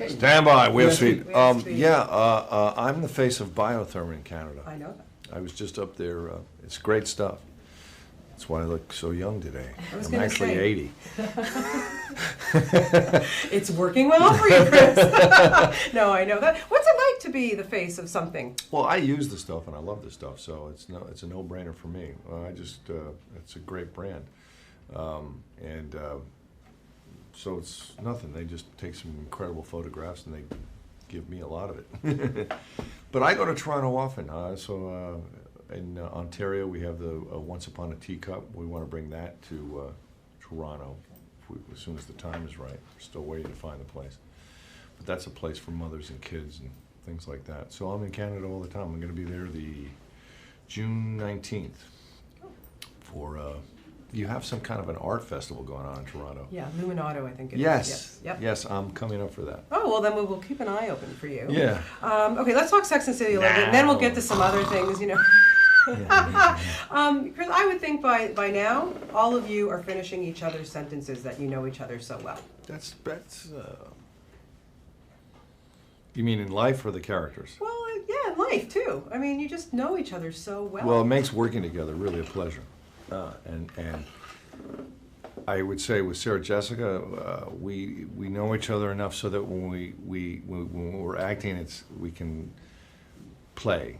Stand by, we have speed. We have speed. I'm the face of Biotherm in Canada. I know that. I was just up there. It's great stuff. That's why I look so young today. I'm actually say. 80. It's working well for you, Chris. No, I know that. What's it like to be the face of something? Well, I use the stuff and I love the stuff, so it's a no-brainer for me. It's a great brand, so it's nothing. They just take some incredible photographs and they give me a lot of it. But I go to Toronto often. In Ontario, we have the Once Upon a Teacup. We want to bring that to Toronto as soon as the time is right. We're still waiting to find the place. But that's a place for mothers and kids and things like that. So I'm in Canada all the time. I'm going to be there the June 19th for, you have some kind of an art festival going on in Toronto. Yeah, Luminato, I think it is. Yes. Yep. Yes, I'm coming up for that. Oh, well, then we'll keep an eye open for you. Yeah. Okay, let's talk Sex and City a little bit, and then we'll get to some other things, you know. Chris, I would think by now, all of you are finishing each other's sentences that you know each other so well. That's you mean in life or the characters? Well, yeah, in life too. I mean, you just know each other so well. Well, it makes working together really a pleasure. And I would say with Sarah Jessica, we know each other enough so that when we're acting, we can play,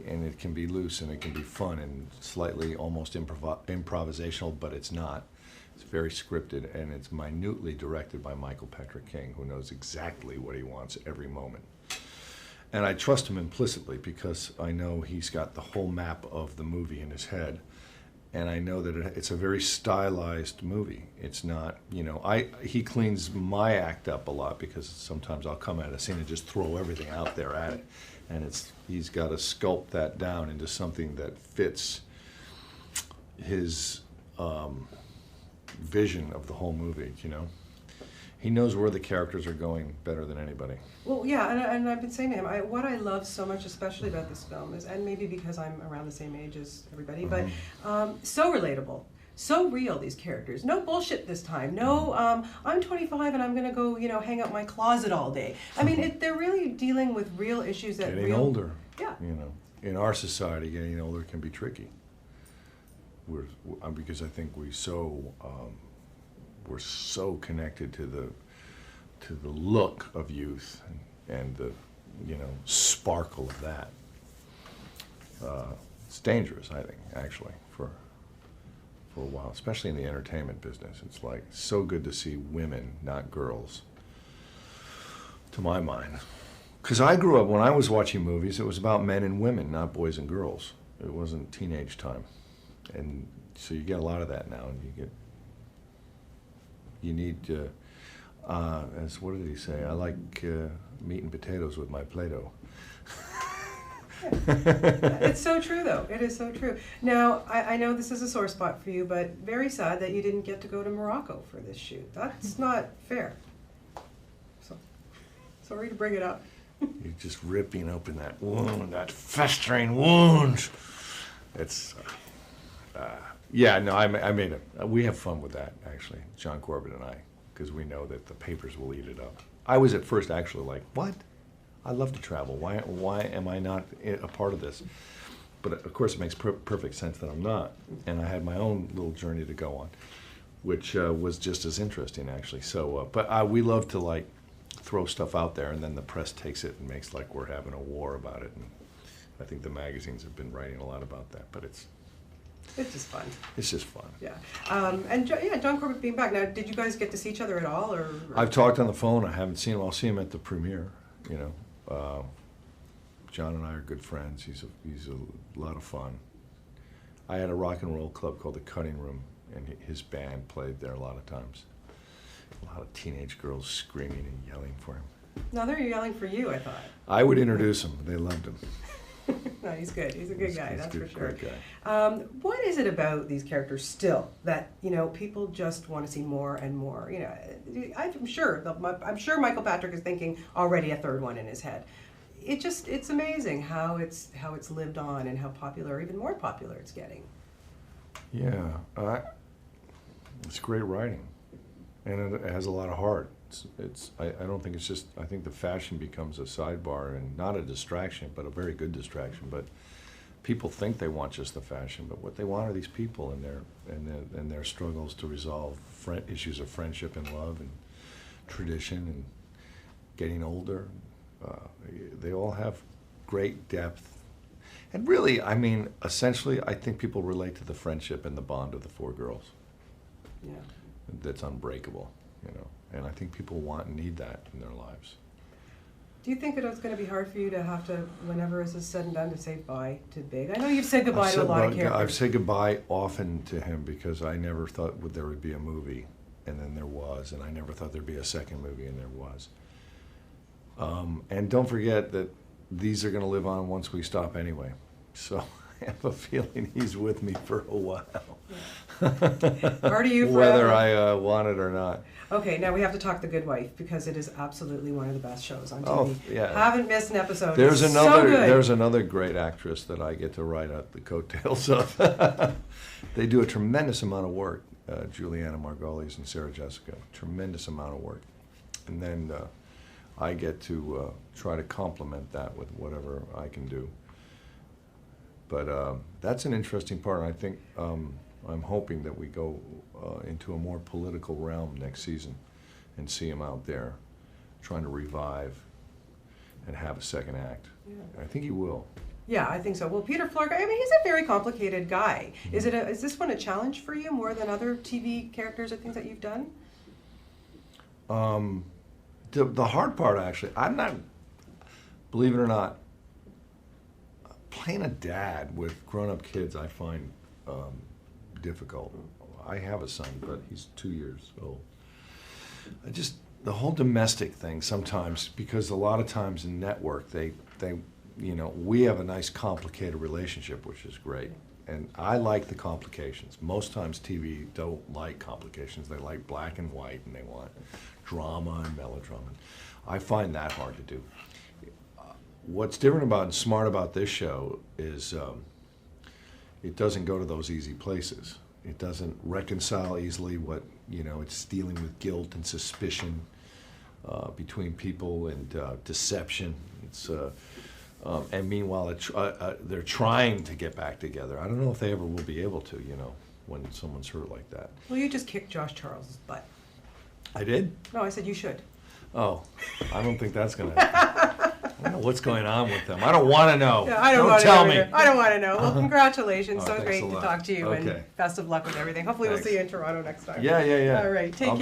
and it can be loose and it can be fun and slightly almost improvisational, but it's not. It's very scripted, and it's minutely directed by Michael Patrick King, who knows exactly what he wants every moment. And I trust him implicitly because I know he's got the whole map of the movie in his head. And I know that it's a very stylized movie. It's not, he cleans my act up a lot because sometimes I'll come at a scene and just throw everything out there at it. And he's got to sculpt that down into something that fits his vision of the whole movie, He knows where the characters are going better than anybody. Well, yeah, and I've been saying to him, what I love so much, especially about this film, is, and maybe because I'm around the same age as everybody, but so relatable, so real, these characters. No bullshit this time. No, I'm 25 and I'm going to go, hang out my closet all day. I mean, they're really dealing with real issues that Getting older. Yeah. In our society, getting older can be tricky. Because I think we're so connected to the look of youth and the sparkle of that. It's dangerous, I think, actually, for a while, especially in the entertainment business. It's like so good to see women, not girls, to my mind. Because I grew up, when I was watching movies, it was about men and women, not boys and girls. It wasn't teenage time. And so you get a lot of that now, and you need, what did he say? I like meat and potatoes with my Play-Doh. It's so true, though. It is so true. Now, I know this is a sore spot for you, but very sad that you didn't get to go to Morocco for this shoot. That's not fair. So, sorry to bring it up. You're just ripping open that wound, that festering wound. It's... I made it. We have fun with that, actually, John Corbett and I, because we know that the papers will eat it up. I was at first actually like, what? I love to travel. Why am I not a part of this? But of course it makes perfect sense that I'm not. And I had my own little journey to go on, which was just as interesting, actually. So, but we love to throw stuff out there, and then the press takes it and makes like we're having a war about it. And I think the magazines have been writing a lot about that, but it's just fun. It's just fun. Yeah. John Corbett being back. Now, did you guys get to see each other at all? Or? I've talked on the phone. I haven't seen him. I'll see him at the premiere, John and I are good friends. He's a lot of fun. I had a rock and roll club called the Cutting Room, and his band played there a lot of times. A lot of teenage girls screaming and yelling for him. No, they're yelling for you, I thought. I would introduce him. They loved him. No, he's good. He's a good guy, that's for sure. Great guy. What is it about these characters still that people just want to see more and more? I'm sure Michael Patrick is thinking already a third one in his head. It's amazing how it's lived on and how popular, even more popular, it's getting. Yeah, it's great writing, and it has a lot of heart. I don't think it's just, I think the fashion becomes a sidebar and not a distraction, but a very good distraction. But people think they want just the fashion, but what they want are these people and their struggles to resolve issues of friendship and love and tradition and getting older. They all have great depth. And really, I mean, essentially, I think people relate to the friendship and the bond of the four girls. Yeah. That's unbreakable, you know. And I think people want and need that in their lives. Do you think that it's going to be hard for you to have to, whenever this is said and done, to say bye to Big? I know you've said goodbye to a lot of characters. I've said goodbye often to him because I never thought there would be a movie, and then there was, and I never thought there'd be a second movie, and there was. And don't forget that these are going to live on once we stop anyway. So I have a feeling he's with me for a while. Yeah. Part of you forever. Whether I want it or not. Okay, now we have to talk The Good Wife because it is absolutely one of the best shows on TV. Oh, yeah. Haven't missed an episode. There's it's another. So good. There's another great actress that I get to write out the coattails of. They do a tremendous amount of work. Juliana Margulies and Sarah Jessica, tremendous amount of work, and then I get to try to complement that with whatever I can do. But that's an interesting part. I think I'm hoping that we go into a more political realm next season and see him out there trying to revive and have a second act. Yeah. I think he will. Yeah, I think so. Well, Peter Florrick, I mean, he's a very complicated guy. Mm-hmm. Is this one a challenge for you more than other TV characters or things that you've done? The hard part, actually, I'm not, believe it or not, playing a dad with grown-up kids I find difficult. I have a son, but he's 2 years old. The whole domestic thing sometimes, because a lot of times in network, they you know, we have a nice complicated relationship, which is great. And I like the complications. Most times TV don't like complications. They like black and white, and they want drama and melodrama. I find that hard to do. What's different about and smart about this show is it doesn't go to those easy places. It doesn't reconcile easily what, you know, it's dealing with guilt and suspicion between people and deception. It's and meanwhile, they're trying to get back together. I don't know if they ever will be able to, you know, when someone's hurt like that. Well, you just kicked Josh Charles's butt. I did? No, I said you should. Oh, I don't think that's going to happen. I don't know what's going on with them. I don't want to know. Yeah, I don't want to tell me. I don't want to know. Well, congratulations. Oh, so great to talk to you, Okay. and best of luck with everything. Hopefully Thanks. we'll see you in Toronto next time. Yeah. All right, take care.